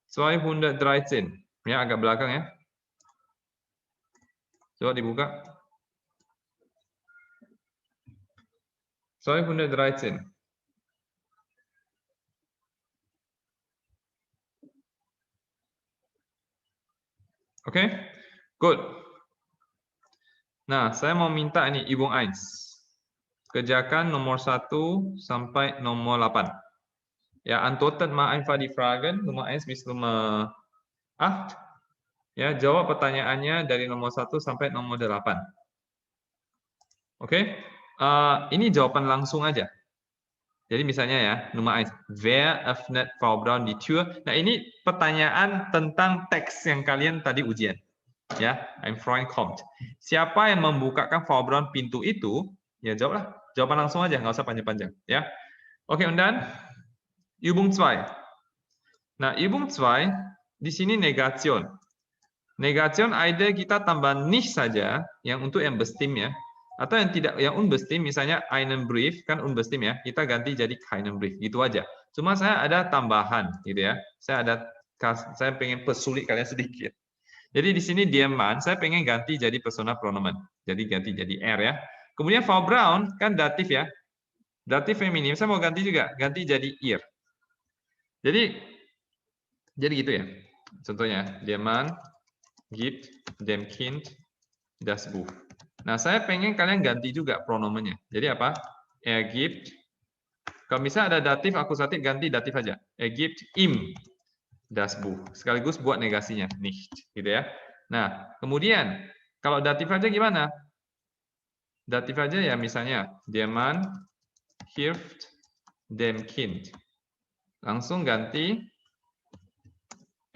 213. Ya, agak belakang ya. Coba dibuka. 213. Oke, good. Nah, saya mau minta ini Übung 1. Kerjakan nomor 1 sampai nomor 8. Ya, antwortet mal einfach die Fragen Nummer 1 bis Nummer 8. Ya, jawab pertanyaannya dari nomor 1 sampai nomor 8. Oke, ini jawaban langsung aja. Jadi misalnya ya, nomor 1. Wer öffnet Frau Braun die Tür? Nah, ini pertanyaan tentang teks yang kalian tadi ujian. Ya, ein Freund kommt. Siapa yang membukakan Frau Braun pintu itu? Ya, jawablah. Jawaban langsung aja, nggak usah panjang-panjang. Ya, oke, und dann Übung 2. Nah, Übung 2 di sini Negation. Negation ada kita tambah nicht saja yang untuk yang bestimmt ya. Atau yang tidak, yang unbestimmt misalnya einen Brief kan unbestimmt ya. Kita ganti jadi keinen Brief gitu aja. Cuma saya ada tambahan gitu ya. Saya pengen persulit kalian sedikit. Jadi di sini der Mann saya pengen ganti jadi personal pronomen. Jadi ganti jadi er ya. Kemudian Frau Braun kan datif ya. Datif feminim saya mau ganti juga, ganti jadi ihr. Jadi gitu ya. Contohnya der Mann gibt dem Kind das Buch. Nah, saya pengen kalian ganti juga pronomennya. Jadi apa? Er gibt. Kalau misalnya ada datif, akusatif, ganti datif aja. Er gibt ihm das Buch. Sekaligus buat negasinya, nicht. Gitu ya. Nah, kemudian kalau datif aja gimana? Datif aja ya misalnya, der Mann hilft dem Kind. Langsung ganti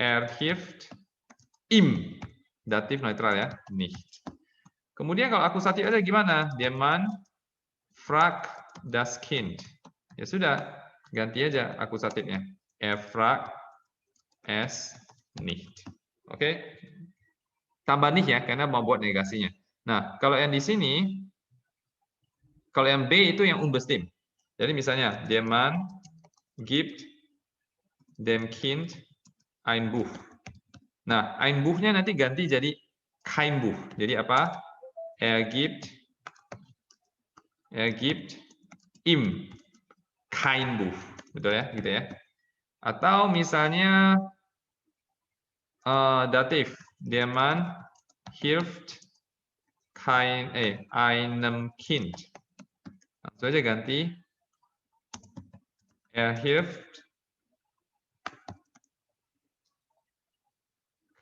er hilft ihm. Datif netral ya, nicht. Kemudian kalau akusatif aja gimana? Der Mann fragt das Kind. Ya sudah, ganti aja akusatifnya. Er fragt es nicht. Oke. Tambah nicht ya, karena mau buat negasinya. Nah, kalau yang di sini, kalau yang B itu yang unbestimmt. Jadi misalnya, der Mann gibt dem Kind ein Buch. Nah, ein Buchnya nanti ganti jadi kein Buch. Jadi apa? Er gibt ihm kein Buch. Betul ya? Gitu ya. Atau misalnya datif. Der Mann hilft einem Kind. Langsung aja ganti. Er hilft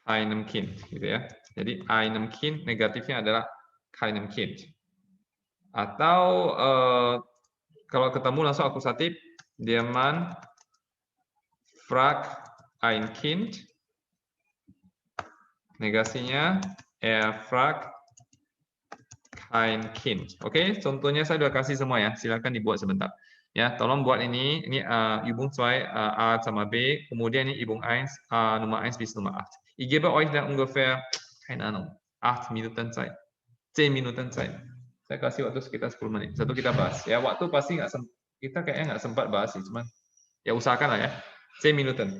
einem Kind. Gitu ya. Jadi einem Kind negatifnya adalah keinem Kind. Atau kalau ketemu langsung akusatif, der Mann fragt ein Kind. Negasinya er fragt kein Kind. Oke, contohnya saya sudah kasih semua ya. Silakan dibuat sebentar. Ya, tolong buat ini. Ini Übung 2 A sama B. Kemudian ini Übung 1 Nummer 1 bis Nummer 8. Ich gebe euch dann ungefähr, keine Ahnung, 8 Minuten Zeit. 10 Minuten Zeit. Saya kasih waktu sekitar 10 menit. Satu kita bahas. Ya, waktu pasti kita kayaknya nggak sempat bahas sih, cuman ya usahakan lah ya. 10 Minuten.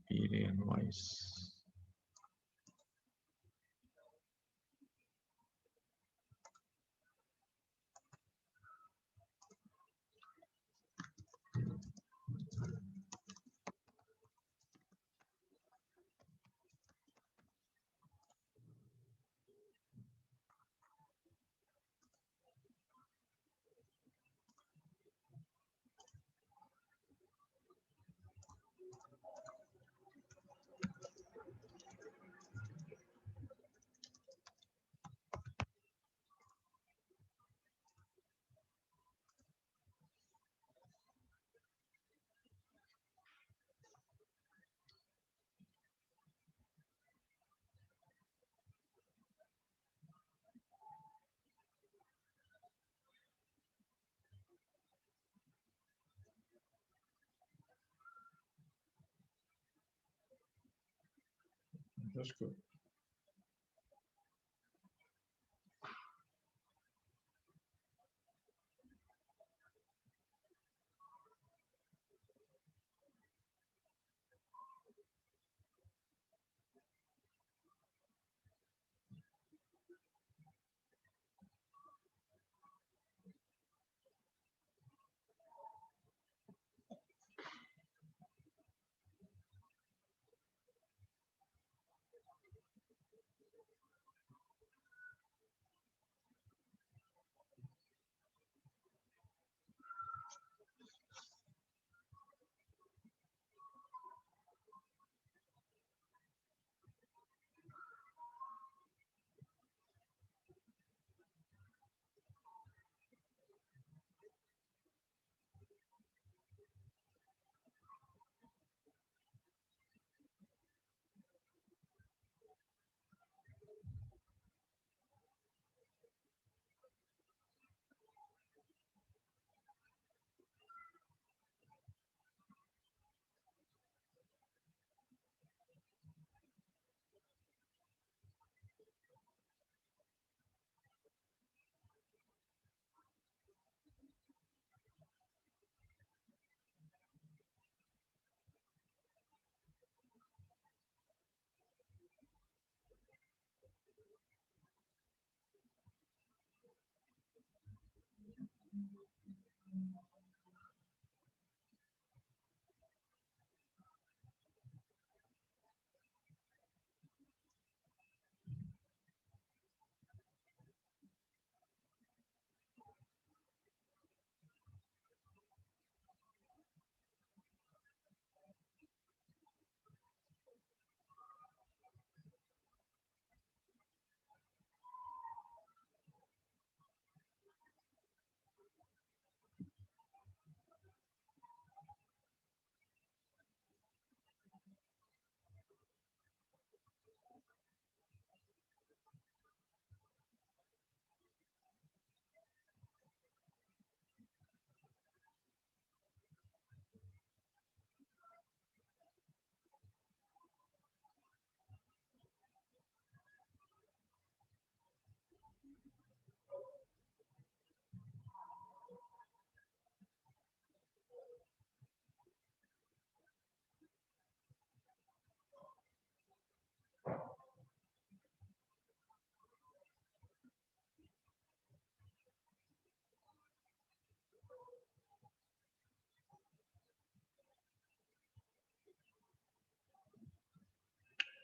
Period wise. That's good.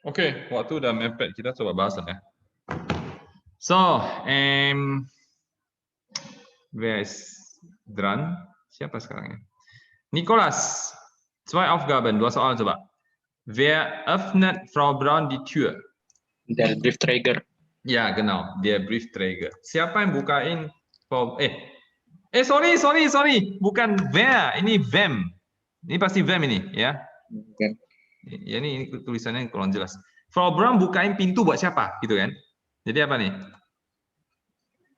Oke, waktu udah mepet. Kita coba bahas ya. So, where is Dran? Siapa sekarang ya? Nicholas, 2 Aufgaben, 2 soal coba. Wer öffnet Frau Braun die Tür? Der Briefträger. Ya, genau, der Briefträger. Siapa yang bukain sorry, bukan wer, ini wem. Ini pasti wem ini, ya. Bukan. Ya ini tulisannya kurang jelas. Frau Braun bukain pintu buat siapa, gitu kan? Jadi apa nih?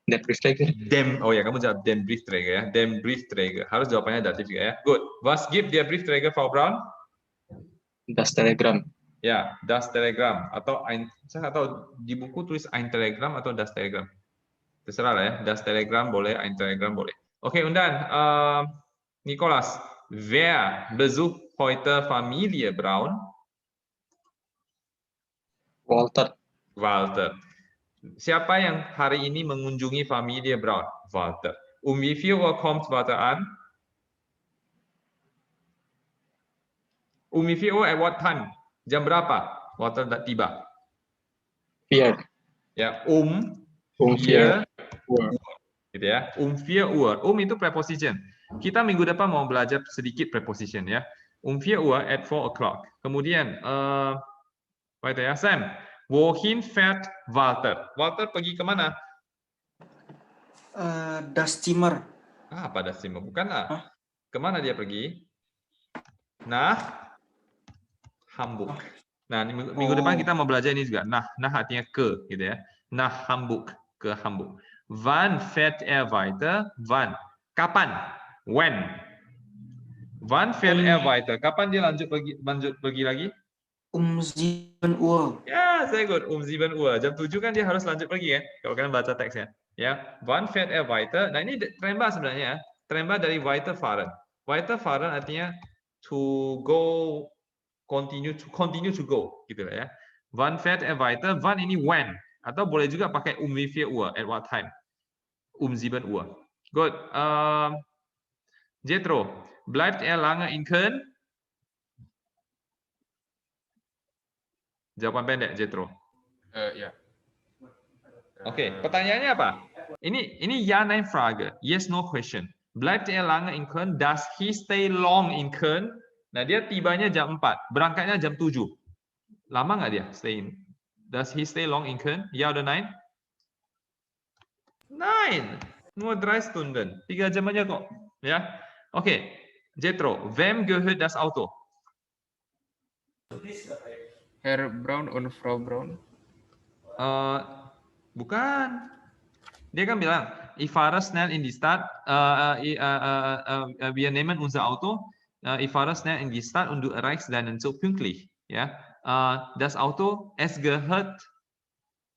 Der Briefträger. Oh ya, kamu jawab den Briefträger ya. Den Briefträger. Harus jawabannya datif juga ya. Good. Was gibt der Briefträger Frau Braun? Das Telegram. Ya, das Telegram atau saya nggak tahu di buku tulis ein Telegram atau das Telegram. Terserah lah ya. Das Telegram boleh, ein Telegram boleh. Oke, Undan. Nicholas, wer besucht heute Familie Braun? Walter. Walter. Siapa yang hari ini mengunjungi Familie Braun? Walter. Wie viel Uhr kommt Walter an? Wie viel Uhr at what time? Jam berapa Walter tiba? 4. Ya, 4 Uhr. gitu ya. 4 Uhr. Itu preposition. Kita minggu depan mau belajar sedikit preposition ya. 4 Uhr at 4 o'clock. Kemudian apa itu ya? Sam, wohin fährt Walter? Walter pergi kemana? Das Zimmer. Apa das Zimmer? Bukan lah. Hah? Kemana dia pergi? Nah, Hamburg. Nah, minggu depan kita mau belajar ini juga. Nah artinya ke, gitu ya. Nah, Hamburg, ke Hamburg. Wann fährt weiter? Wann? Kapan? When? Wann fährt weiter? Kapan dia lanjut pergi lagi? 7 Uhr. Ya, sehr gut. 7 Uhr. Jam 7 kan dia harus lanjut pergi ya. Kalau kalian baca teksnya. Ya, wann fährt weiter? Nah, ini Trennbar sebenarnya ya. Trennbar dari weiterfahren. Weiterfahren artinya to go, continue to go, gitu lah ya. Wann fährt weiter? Wann ini when, atau boleh juga pakai wie viel Uhr, at what time. 7 Uhr. Good. Jethro, bleibt lange in Köln? Jawaban pendek, Jethro. Ya. Oke, pertanyaannya apa? Ini ja nein Frage, yes no question. Bleibt lange in Köln? Does he stay long in Köln? Nah, dia tibanya jam 4, berangkatnya jam 7. Lama nggak dia stay in? Does he stay long in Köln? Ya oder nein? Nein, nur 3 Stunden. 3 jam aja kok. Ya, oke. Jethro, wem gehört das Auto? Herr Braun und Frau Braun. Bukan. Dia kan bilang, ich fahre schnell in die Stadt, wir nehmen unser Auto, ich fahre schnell in die Stadt und du erreichst deinen Zug pünktlich. Ya, das Auto, es gehört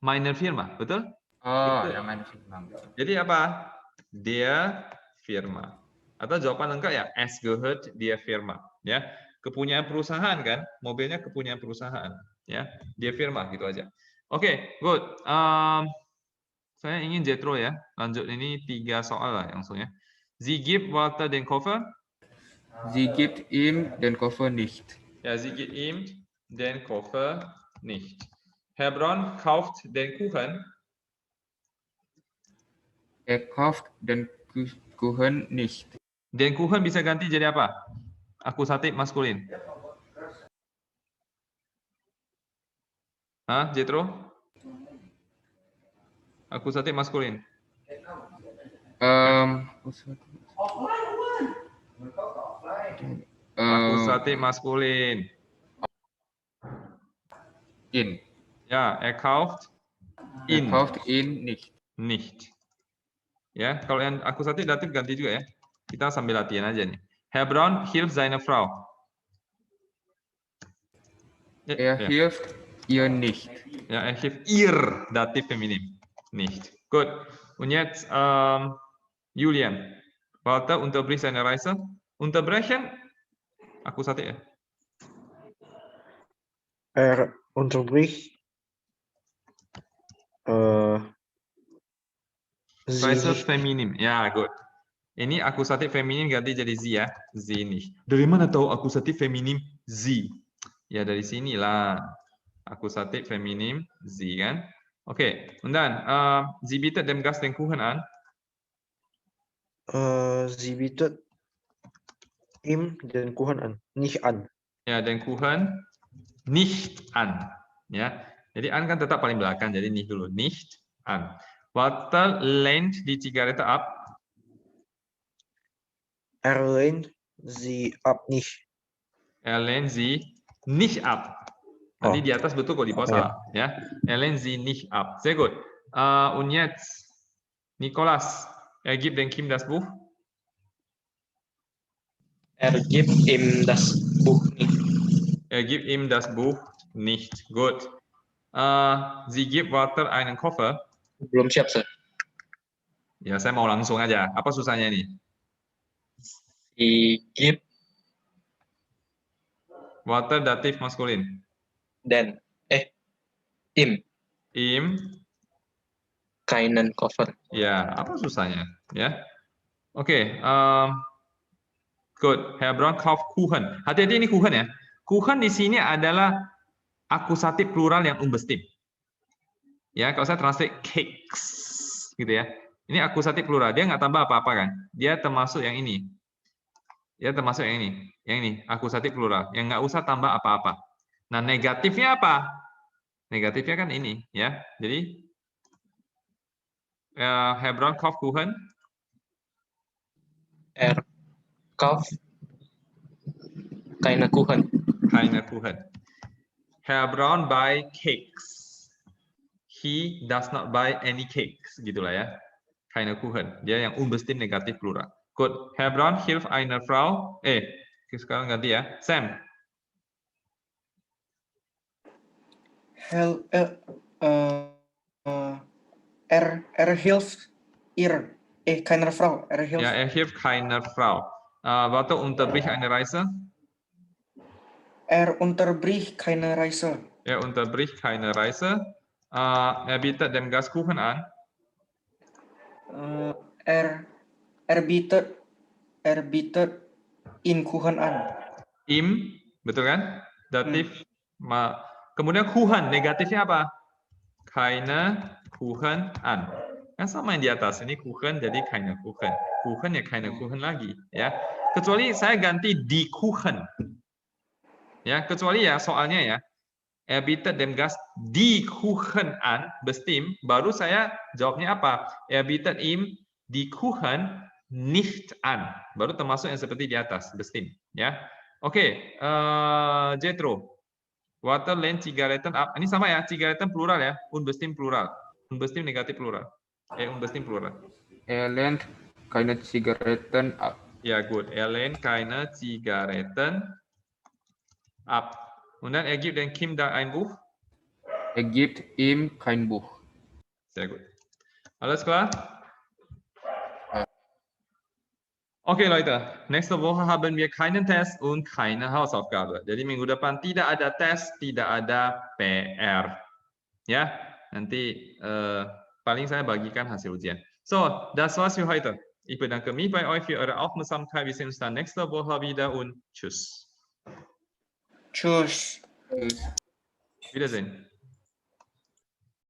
meiner Firma, betul? Oh, yang main film. Jadi apa? Der Firma. Atau jawaban lengkap ya, es gehört der Firma. Ya, kepunyaan perusahaan kan, mobilnya kepunyaan perusahaan. Ya, der Firma gitu aja. Oke, good. Saya ingin Jethro ya, lanjut ini 3 soal lah langsung ya. Sie gibt Walter den Koffer? Sie gibt ihm den Koffer nicht. Ja, sie gibt ihm den Koffer nicht. Herr Braun kauft den Kuchen? Er kauft den Kuchen nicht. Den Kuchen bisa ganti jadi apa? Akusatif maskulin. Hah, Jethro? Akusatif maskulin. Akusatif maskulin. In. Ja, er kauft Er ihn kauft ihn nicht. nicht. Ya, kalau yang akusatif datif ganti juga ya. Kita sambil latihan aja nih. Herr Braun hilft seiner Frau. Er hilft ihr nicht. Ja, er hilft ihr, dativ Feminim. Nicht. Gut. Und jetzt Julian. Walter unterbricht seine Reise. Unterbrechen? Akusatif ya. Er unterbricht Reise sie Feminim. Ya, good. Ini akusatif feminim ganti jadi sie ya. Sie nicht. Dari mana tahu akusatif feminim? Sie. Ya dari sinilah. Akusatif feminim sie kan. Okey, und dann sie bietet dem Gast den Kuchen an. Sie bietet ihm den Kuchen an, nicht an. Ya, den Kuchen nicht an. Ya, jadi an kan tetap paling belakang, jadi nicht dulu, nicht an. Walter lehnt die Zigarette ab. Er lehnt sie ab nicht. Er lehnt sie nicht ab. Nanti Oh. di atas betul kok di bawah salah, ya. Er lehnt sie nicht ab. Sehr gut. Und jetzt Nikolas, er gibt dem Kim das Buch. Gibt ihm das Buch nicht. Er gibt ihm das Buch nicht. Gut. Sie gibt Walter einen Koffer. Belum siap, Sir. Ya, saya mau langsung aja. Apa susahnya ini? Sie gibt Walter datif maskulin. dan ihm Ihm. keinen Koffer. Ya, apa susahnya? Ya. Oke. Good. Herr Braun kauft Kuchen. Hati-hati ini Kuchen ya. Kuchen di sini adalah akusatif plural yang unbestimmt. Ya, kalau saya translate cakes, gitu ya. Ini akusatif plural. Dia nggak tambah apa-apa kan? Dia termasuk yang ini. Dia termasuk yang ini. Yang ini akusatif plural. Yang nggak usah tambah apa-apa. Nah, negatifnya apa? Negatifnya kan ini, ya. Jadi Herr Braun kauft Kuchen. Kauft keine Kuchen. Keine Kuchen. Herr Braun buy cakes. He does not buy any cakes, gitulah ya. Keine Kuchen. Dia yang unbestimmt negatif plural. Good. Herr Braun hilft einer Frau. Sekarang ganti ya. Sam. Hilft ihr, keiner Frau. Ja, er hilft keiner Frau. Walter unterbricht eine Reise. Er unterbricht keine Reise. Er unterbricht keine Reise. Er bietet dem Gast Kuchen an. Er bietet ihm Kuchen an. Ihm, betul kan? Datif. Kemudian Kuchen, negatifnya apa? Keine Kuchen an. Kan sama yang di atas. Ini Kuchen jadi keine Kuchen. Kuchen ya keine Kuchen lagi. Ya. Kecuali saya ganti die Kuchen. Ya, kecuali ya soalnya ya. Er bietet dem Gast die Kuchen an, bestimmt. Baru saya jawabnya apa? Er bietet ihm die Kuchen nicht an. Baru termasuk yang seperti di atas, bestimmt. Ya. Oke, Jethro. Walter lehnt Zigaretten ab. Ini sama ya, Zigaretten plural ya, unbestimmt plural. Unbestimmt negatif plural. Unbestimmt plural. Er lehnt keine Zigaretten ab. Ja, gut. Er lehnt keine Zigaretten ab. Und dann er gibt dem Kim da ein Buch. Er gibt ihm kein Buch. Sehr gut. Alles klar? Oke, Leute. Nächste Woche haben wir keinen Test und keine Hausaufgabe. Jadi minggu depan tidak ada tes, tidak ada PR. Ya, nanti paling saya bagikan hasil ujian. So, das war's für heute. Ich bedanke mich bei euch für eure Aufmerksamkeit. Wir sehen uns dann nächste Woche wieder und tschüss. Tschüss. Wiedersehen.